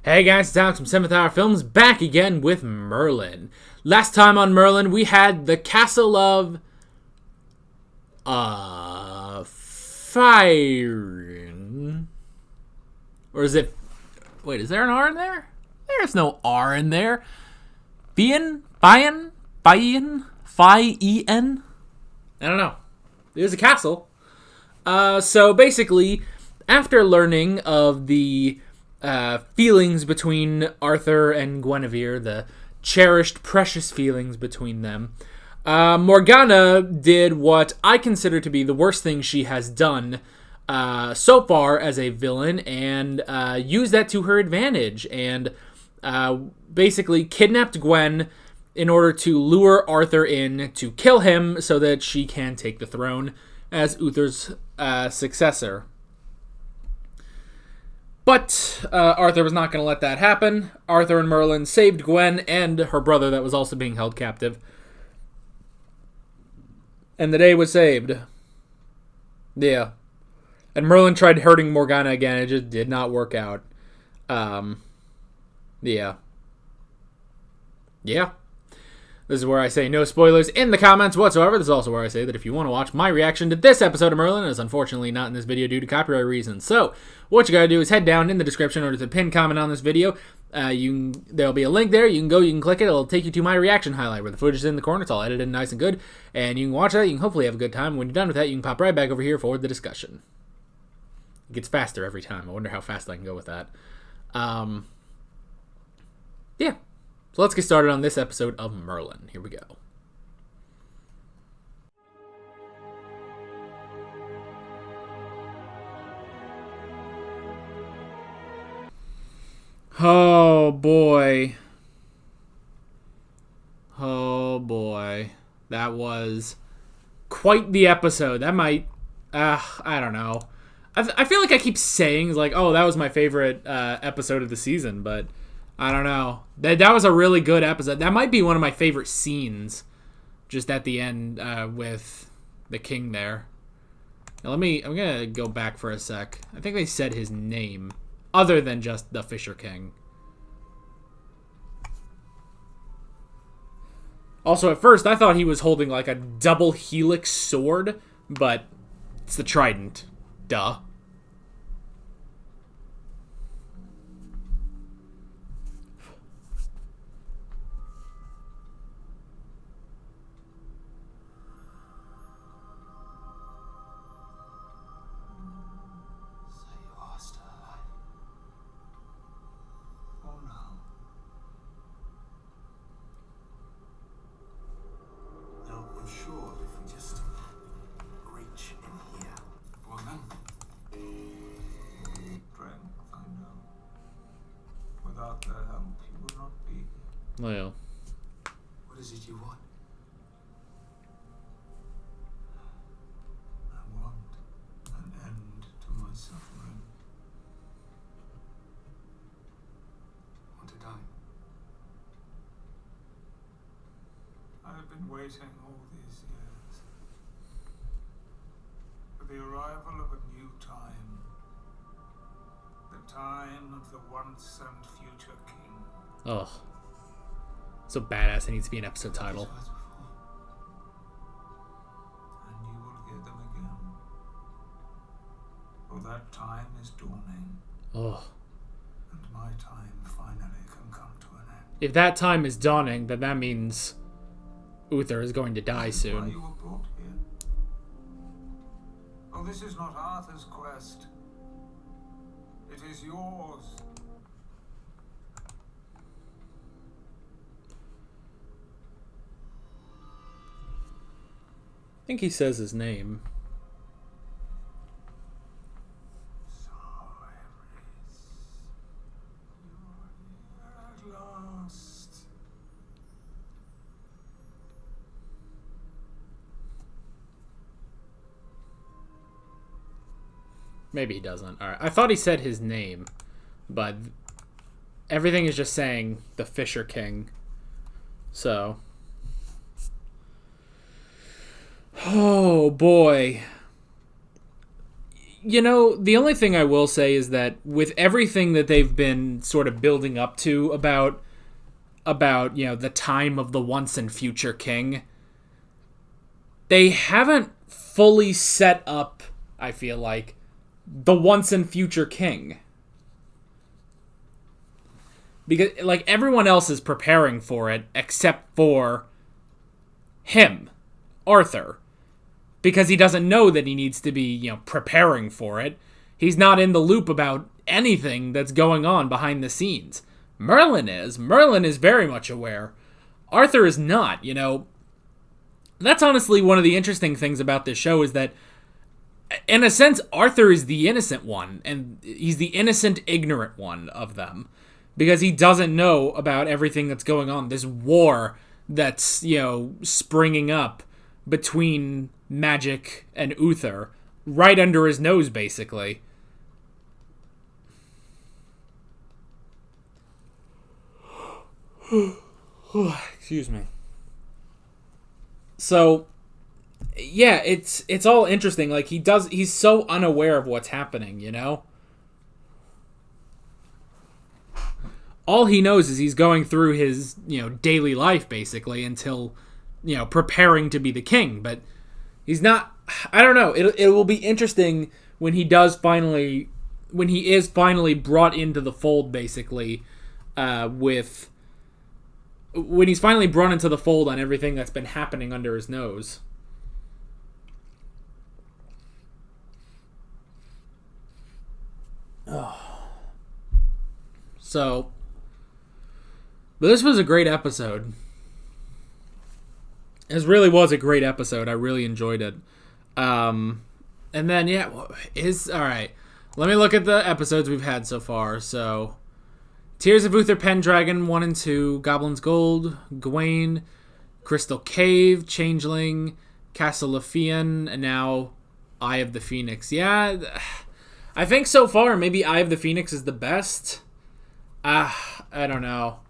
Hey guys, it's Alex from 7th Hour Films, back again with Merlin. Last time on Merlin, we had the Castle of... Fire... Or is it... Wait, is there an R in there? There's no R in there. Fien? Fien? Fien? Fien? I don't know. There's a castle. So basically, after learning of the... feelings between Arthur and Guinevere, the cherished, precious feelings between them. Morgana did what I consider to be the worst thing she has done so far as a villain, and used that to her advantage, and basically kidnapped Gwen in order to lure Arthur in to kill him so that she can take the throne as Uther's successor. But Arthur was not going to let that happen. Arthur and Merlin saved Gwen and her brother that was also being held captive. And the day was saved. Yeah. And Merlin tried hurting Morgana again. It just did not work out. Yeah. Yeah. This is where I say no spoilers in the comments whatsoever. This is also where I say that if you want to watch my reaction to this episode of Merlin, it is unfortunately not in this video due to copyright reasons. So, what you gotta do is head down in the description or to the pinned comment on this video. There'll be a link there. You can go, you can click it. It'll take you to my reaction highlight where the footage is in the corner. It's all edited nice and good. And you can watch that. You can hopefully have a good time. When you're done with that, you can pop right back over here for the discussion. It gets faster every time. I wonder how fast I can go with that. Yeah. So let's get started on this episode of Merlin. Here we go. Oh boy. Oh boy. That was quite the episode. That might... I don't know. I feel like I keep saying, like, oh, that was my favorite episode of the season, but... I don't know. That was a really good episode. That might be one of my favorite scenes, just at the end with the king there. Now I'm gonna go back for a sec. I think they said his name, other than just the Fisher King. Also, at first I thought he was holding like a double helix sword, but it's the trident. Duh. Well. What is it you want? I want an end to my suffering. I want to die. I have been waiting all these years for the arrival of a new time. The time of the once and future king. Ugh. So badass, it needs to be an episode title. And you will hear them again. For that time is dawning. Ugh. And my time finally can come to an end. If that time is dawning, then that means Uther is going to die soon. Why you were brought here? Oh, this is not Arthur's quest. It is yours. I think he says his name. At last. Maybe he doesn't. Alright, I thought he said his name, but everything is just saying the Fisher King. So... Oh boy. The only thing I will say is that with everything that they've been sort of building up to about the time of the once and future king, they haven't fully set up, I feel like, the once and future king. Because, like, everyone else is preparing for it except for him, Arthur. Because he doesn't know that he needs to be, preparing for it. He's not in the loop about anything that's going on behind the scenes. Merlin is. Merlin is very much aware. Arthur is not, That's honestly one of the interesting things about this show is that, in a sense, Arthur is the innocent one, and he's the innocent, ignorant one of them. Because he doesn't know about everything that's going on. This war that's, springing up between magic and Uther, right under his nose, basically. Excuse me. So, yeah, it's all interesting. Like, he's so unaware of what's happening, All he knows is he's going through his, daily life, basically, until, preparing to be the king. But he's not, I don't know. It will be interesting when he is finally brought into the fold, basically, when he's finally brought into the fold on everything that's been happening under his nose. Oh. So, but this was a great episode. This really was a great episode. I really enjoyed it. And then, all right. Let me look at the episodes we've had so far. So, Tears of Uther Pendragon 1 and 2, Goblin's Gold, Gawain, Crystal Cave, Changeling, Castle Lefian, and now Eye of the Phoenix. Yeah, I think so far maybe Eye of the Phoenix is the best. I don't know.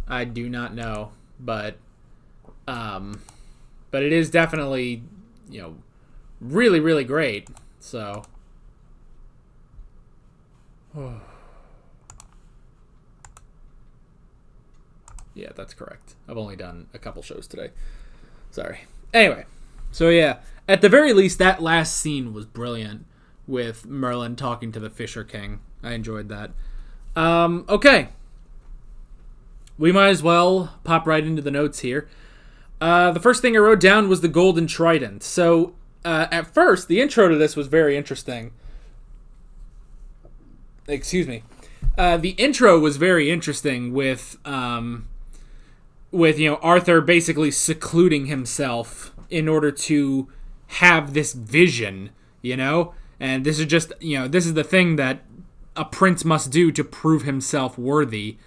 I do not know, but it is definitely, really, really great. So, yeah, that's correct. I've only done a couple shows today. Sorry. Anyway, so yeah, at the very least, that last scene was brilliant with Merlin talking to the Fisher King. I enjoyed that. Okay. We might as well pop right into the notes here. The first thing I wrote down was the Golden Trident. So, at first, the intro to this was very interesting. Excuse me. The intro was very interesting with Arthur basically secluding himself in order to have this vision, And this is just, this is the thing that a prince must do to prove himself worthy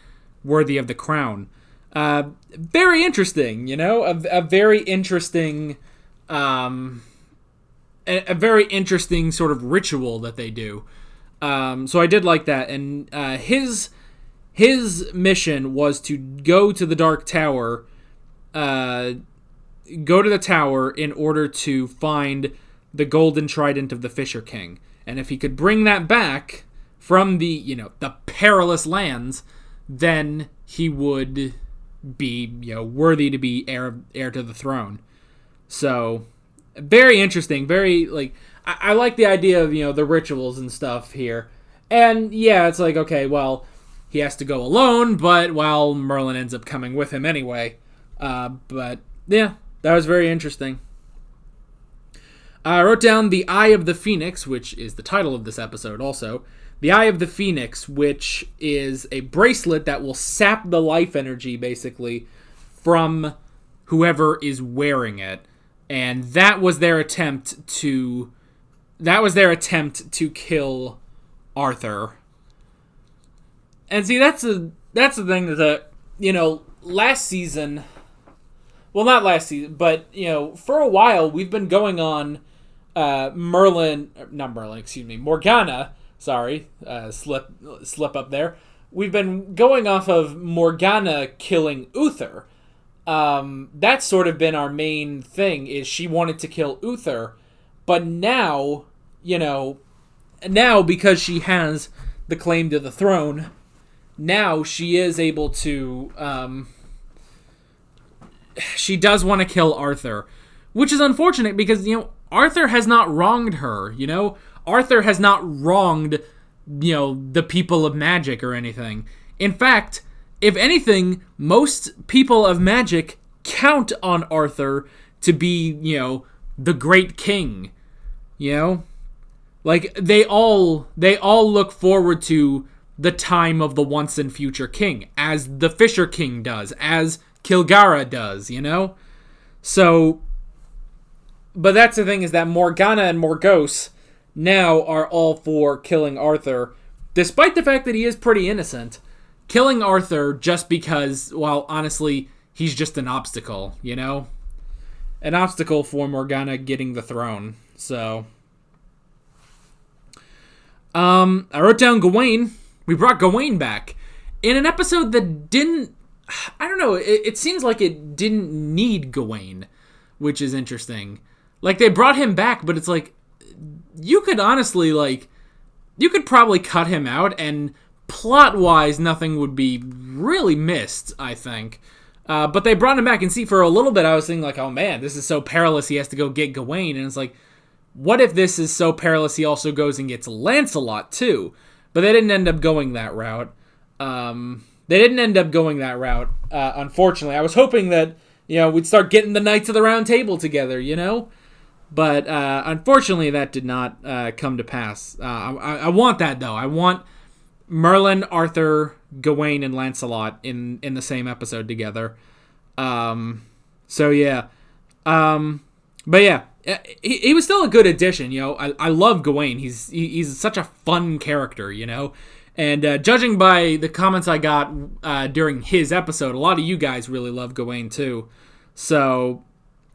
of the crown. Very interesting, a very interesting, a very interesting sort of ritual that they do. So I did like that, and his mission was to go to the Dark Tower, in order to find the Golden Trident of the Fisher King, and if he could bring that back from the perilous lands, then he would be, worthy to be heir to the throne. So, very interesting. Very, I like the idea of, the rituals and stuff here. And, yeah, it's like, okay, well, he has to go alone, but, Merlin ends up coming with him anyway. But, yeah, that was very interesting. I wrote down the Eye of the Phoenix, which is the title of this episode also. The Eye of the Phoenix, which is a bracelet that will sap the life energy, basically, from whoever is wearing it. And that was their attempt to kill Arthur. And see, that's the thing that, last season, well, not last season, but, for a while, we've been going on Morgana. Sorry, slip up there. We've been going off of Morgana killing Uther. That's sort of been our main thing, is she wanted to kill Uther. But now, now, because she has the claim to the throne, now she is able to, she does want to kill Arthur, which is unfortunate because, Arthur has not wronged her, Arthur has not wronged, the people of magic or anything. In fact, if anything, most people of magic count on Arthur to be, the great king, Like, they all look forward to the time of the once and future king, as the Fisher King does, as Kilgara does, So, but that's the thing, is that Morgana and Morgause now are all for killing Arthur, despite the fact that he is pretty innocent. Killing Arthur just because, well, honestly, he's just an obstacle, An obstacle for Morgana getting the throne, so... I wrote down Gawain. We brought Gawain back in an episode that didn't... I don't know, it seems like it didn't need Gawain, which is interesting. Like, they brought him back, but it's like, you could honestly, you could probably cut him out, and plot-wise, nothing would be really missed, I think. But they brought him back, and see, for a little bit, I was thinking, oh man, this is so perilous, he has to go get Gawain, and it's like, what if this is so perilous he also goes and gets Lancelot, too? But they didn't end up going that route. Unfortunately. I was hoping that, we'd start getting the Knights of the Round Table together, But, unfortunately, that did not come to pass. I want that, though. I want Merlin, Arthur, Gawain, and Lancelot in the same episode together. So, yeah. But, yeah. He was still a good addition, I love Gawain. He's such a fun character, And judging by the comments I got during his episode, a lot of you guys really love Gawain too. So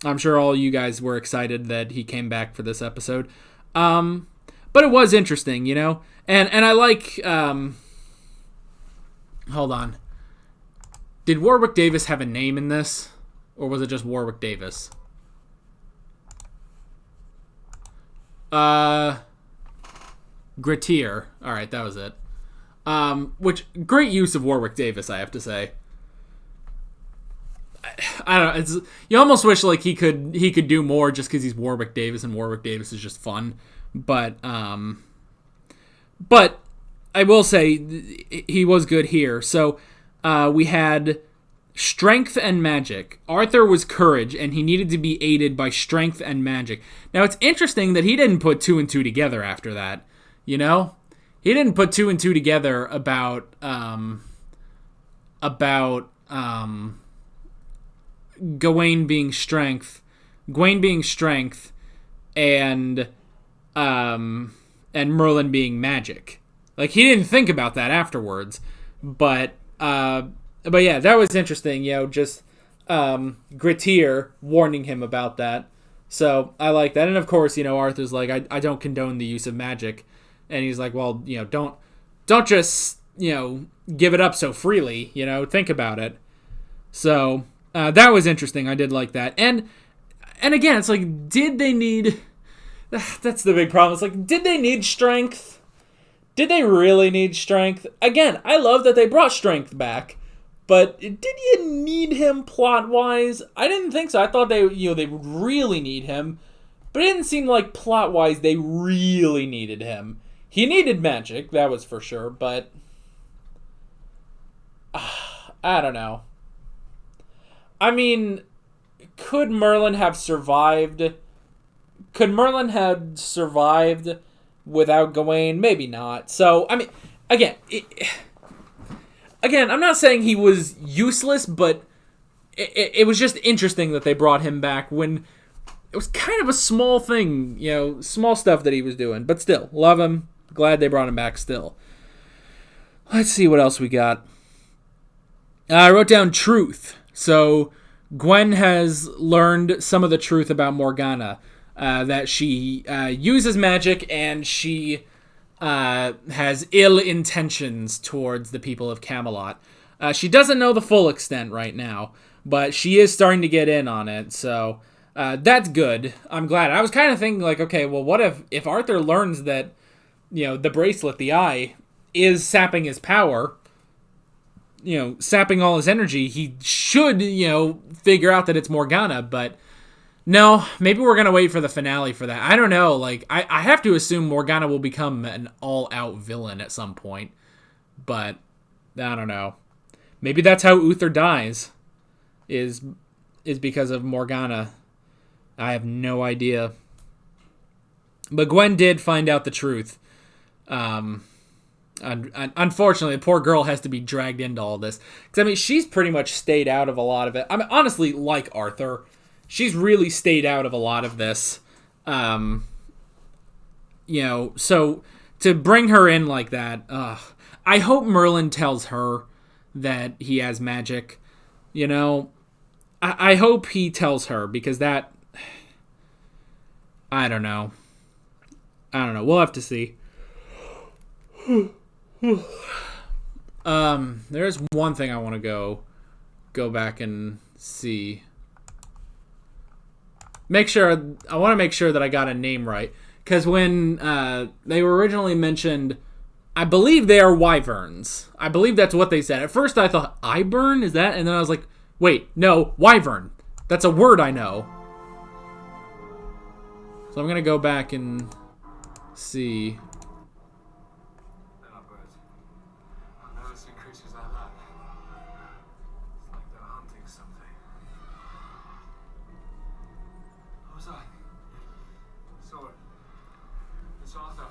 I'm sure all you guys were excited that he came back for this episode. But it was interesting, And I like... hold on. Did Warwick Davis have a name in this? Or was it just Warwick Davis? Grettir. Alright, that was it. Which, great use of Warwick Davis, I have to say. I don't know, you almost wish, he could do more just because he's Warwick Davis, and Warwick Davis is just fun. But I will say, he was good here. So, we had strength and magic. Arthur was courage, and he needed to be aided by strength and magic. Now, it's interesting that he didn't put 2 and 2 together after that, He didn't put 2 and 2 together about Gawain being strength, and Merlin being magic. He didn't think about that afterwards, but yeah, that was interesting, just Grettir warning him about that. So I like that. And of course, Arthur's like, I don't condone the use of magic. And he's like, well, don't just, give it up so freely, think about it. So that was interesting. I did like that. And again, it's like, did they need... That's the big problem. It's like, did they need strength? Did they really need strength? Again, I love that they brought strength back. But did you need him plot-wise? I didn't think so. I thought they would really need him. But it didn't seem like plot-wise they really needed him. He needed magic, that was for sure, but... I don't know. I mean, could Merlin have survived? Could Merlin have survived without Gawain? Maybe not. So, I mean, again... Again, I'm not saying he was useless, but it was just interesting that they brought him back when it was kind of a small thing, small stuff that he was doing. But still, love him. Glad they brought him back still. Let's see what else we got. I wrote down truth. So Gwen has learned some of the truth about Morgana, that she uses magic and she... has ill intentions towards the people of Camelot. She doesn't know the full extent right now, but she is starting to get in on it, so that's good. I'm glad. I was kind of thinking, okay, well, what if Arthur learns that the bracelet, the eye, is sapping his power, sapping all his energy, he should, figure out that it's Morgana, but no, maybe we're going to wait for the finale for that. I don't know. Like, I have to assume Morgana will become an all-out villain at some point, but I don't know. Maybe that's how Uther dies, is because of Morgana. I have no idea. But Gwen did find out the truth. Unfortunately, the poor girl has to be dragged into all this. Because, I mean, she's pretty much stayed out of a lot of it. I mean, honestly, like Arthur, she's really stayed out of a lot of this. So to bring her in like that, I hope Merlin tells her that he has magic. I hope he tells her, because that... I don't know. We'll have to see. There's one thing I want to go back and see. I want to make sure that I got a name right, because when they were originally mentioned, I believe they are wyverns. I believe that's what they said. At first I thought Iburn, is that? And then I was like, wait, no, wyvern. That's a word I know. So I'm going to go back and see. They're not birds. I've never seen creatures like that. It's like they're hunting something. What was that? I saw it. It's Arthur.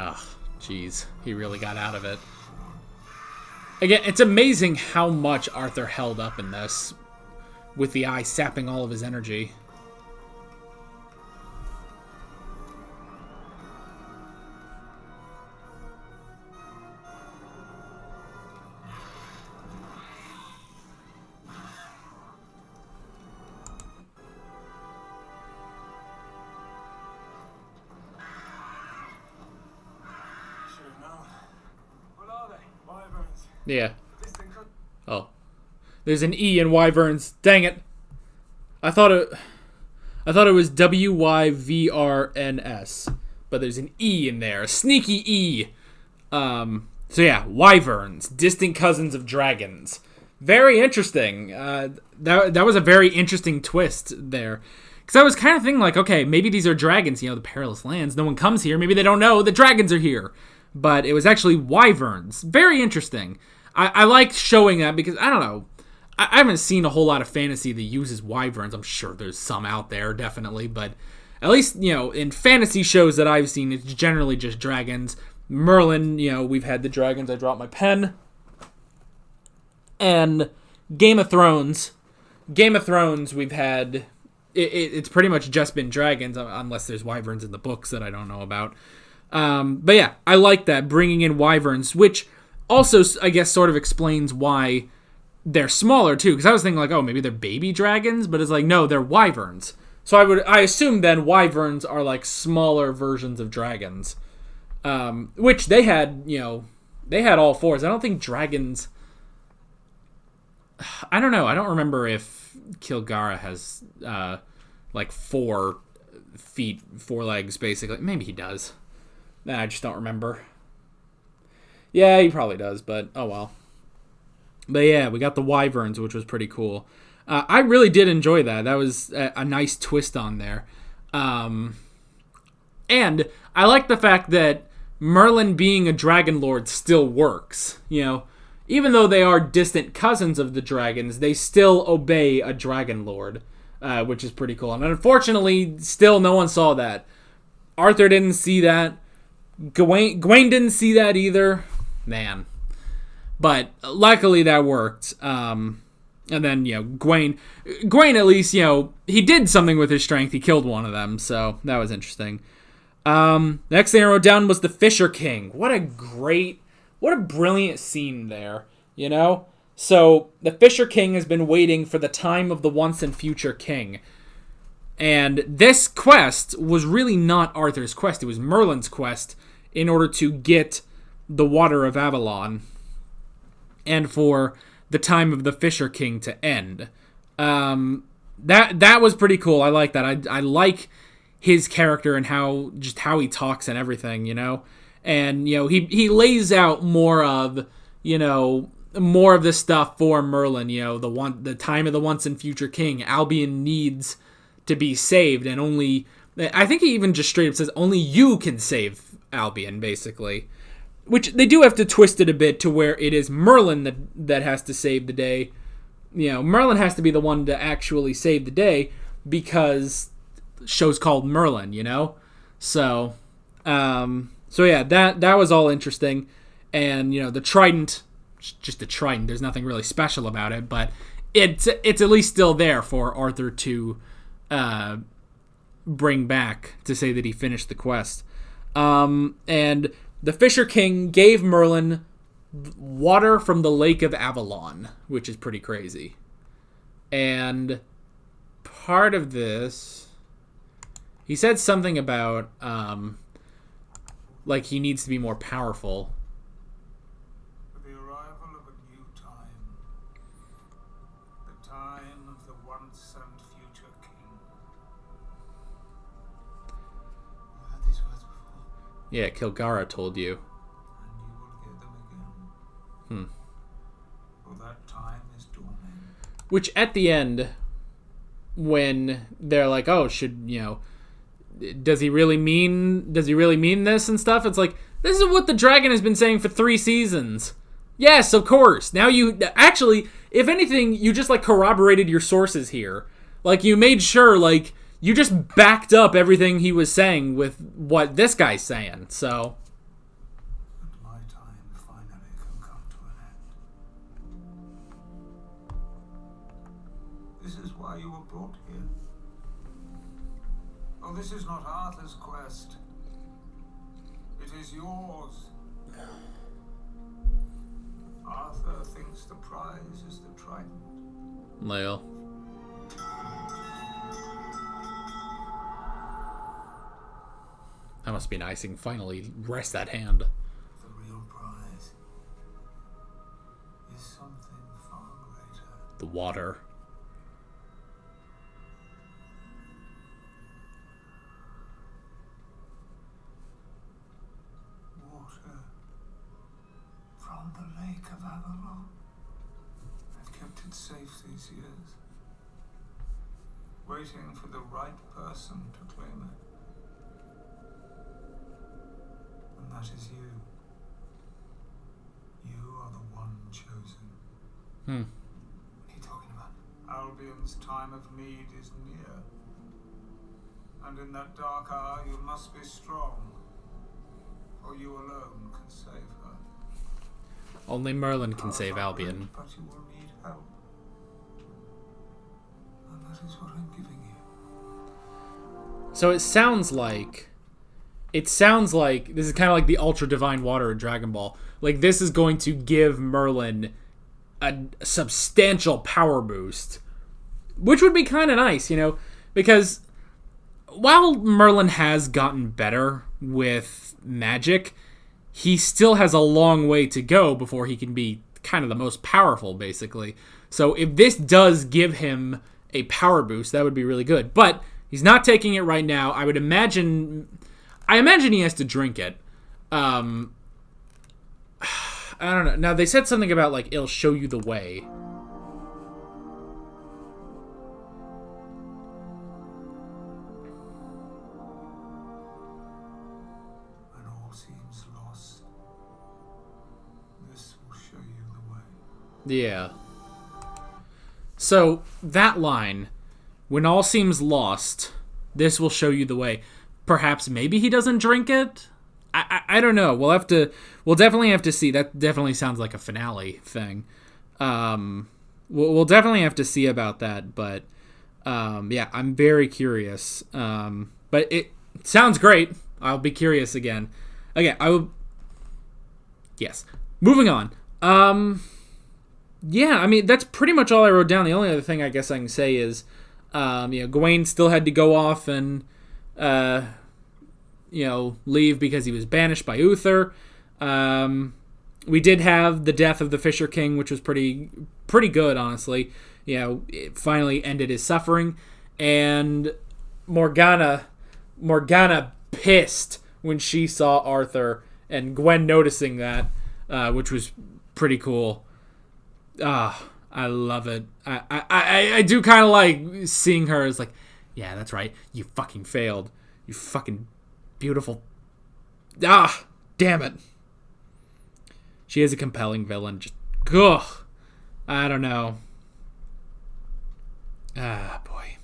Oh, jeez. He really got out of it. Again, it's amazing how much Arthur held up in this, with the eye sapping all of his energy. Yeah. Oh. There's an E in wyverns. Dang it. I thought it was WYVRNS. But there's an E in there. A sneaky E. So yeah, wyverns. Distant cousins of dragons. Very interesting. That was a very interesting twist there. Because I was kind of thinking like, okay, maybe these are dragons, the perilous lands. No one comes here. Maybe they don't know the dragons are here. But it was actually wyverns. Very interesting. I like showing that because, I don't know, I haven't seen a whole lot of fantasy that uses wyverns. I'm sure there's some out there, definitely. But at least, in fantasy shows that I've seen, it's generally just dragons. Merlin, we've had the dragons. I dropped my pen. And Game of Thrones, we've had... It's pretty much just been dragons, unless there's wyverns in the books that I don't know about. But yeah, I like that, bringing in wyverns, which also, I guess, sort of explains why they're smaller, too. Because I was thinking, like, oh, maybe they're baby dragons, but it's like, no, they're wyverns. So I assume then wyverns are, like, smaller versions of dragons. Which they had, they had all fours. I don't think dragons... I don't know. I don't remember if Kilgara has, like, 4 feet, 4 legs, basically. Maybe he does. I just don't remember. Yeah, he probably does, but oh well. But yeah, we got the wyverns, which was pretty cool. I really did enjoy that. That was a nice twist on there. And I like the fact that Merlin being a dragon lord still works. Even though they are distant cousins of the dragons, they still obey a dragon lord, which is pretty cool. And unfortunately, still no one saw that. Arthur didn't see that. Gawain didn't see that either. Man. But luckily that worked. And then, Gawain at least, he did something with his strength. He killed one of them, so that was interesting. Next thing I wrote down was the Fisher King. What a brilliant scene there, So the Fisher King has been waiting for the time of the once and future king. And this quest was really not Arthur's quest. It was Merlin's quest in order to get the water of Avalon and for the time of the Fisher King to end. That was pretty cool. I like that. I like his character and how he talks and everything, And, he lays out more of this stuff for Merlin, the time of the once and future king. Albion needs to be saved, and I think he even just straight up says only you can save Albion, basically. Which they do have to twist it a bit to where it is Merlin that has to save the day. Merlin has to be the one to actually save the day because the show's called Merlin, So yeah, that was all interesting. And, the trident, just a trident, there's nothing really special about it, but it's at least still there for Arthur to bring back to say that he finished the quest. And the Fisher King gave Merlin water from the Lake of Avalon, which is pretty crazy. And part of this, he said something about like he needs to be more powerful. With the arrival of a new time, the time of the once and future king. I've heard these words before. Yeah, Kilgara told you. And you will hear them again. For that time is dawning. Which at the end, when they're like, oh, does he really mean this and stuff? It's like, this is what the dragon has been saying for 3 seasons. Yes, of course. Now you actually, if anything, you just corroborated your sources here. You made sure you just backed up everything he was saying with what this guy's saying. So And my time finally can come to an end. This is why you were brought here. Oh, this is not Arthur's quest. It is yours. Arthur thinks the prize is the trident. Lale. That must be nice. You can finally rest that hand. The real prize is something far greater. The water. Water from the Lake of Avalon. I've kept it safe these years, waiting for the right person to claim it. And that is you. You are the one chosen. What are you talking about? Albion's time of need is near. And in that dark hour you must be strong. For you alone can save her. Only Merlin can save Albion. But you will need help. And that is what I'm giving you. So it sounds like this is kind of like the Ultra Divine Water in Dragon Ball. This is going to give Merlin a substantial power boost, which would be kind of nice, because while Merlin has gotten better with magic, he still has a long way to go before he can be kind of the most powerful, basically. So if this does give him a power boost, that would be really good. But he's not taking it right now. I imagine he has to drink it. I don't know. Now, they said something about, it'll show you the way. When all seems lost, this will show you the way. Yeah. So, that line, when all seems lost, this will show you the way. Perhaps maybe he doesn't drink it? I don't know. We'll definitely have to see. That definitely sounds like a finale thing. We'll definitely have to see about that, but yeah, I'm very curious. But it sounds great. I'll be curious again. Okay, yes. Moving on. yeah, I mean, that's pretty much all I wrote down. The only other thing I guess I can say is, Gawain still had to go off and, leave because he was banished by Uther. We did have the death of the Fisher King, which was pretty good, honestly. It finally ended his suffering. And Morgana pissed when she saw Arthur, and Gwen noticing that, which was pretty cool. I love it. I do kind of like seeing her as like, yeah, that's right. You fucking failed. You fucking beautiful. Damn it. She is a compelling villain. Just, ugh. I don't know. Boy.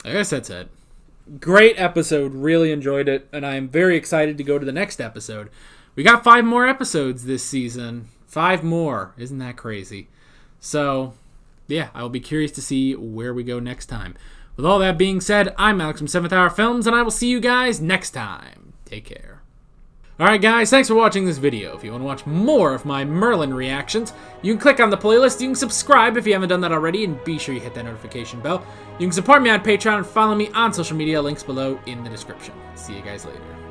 I guess that's it. Great episode. Really enjoyed it. And I am very excited to go to the next episode. We got 5 more episodes this season. 5 more. Isn't that crazy? So, yeah, I will be curious to see where we go next time. With all that being said, I'm Alex from 7th Hour Films, and I will see you guys next time. Take care. Alright guys, thanks for watching this video. If you want to watch more of my Merlin reactions, you can click on the playlist, you can subscribe if you haven't done that already, and be sure you hit that notification bell. You can support me on Patreon and follow me on social media, links below in the description. See you guys later.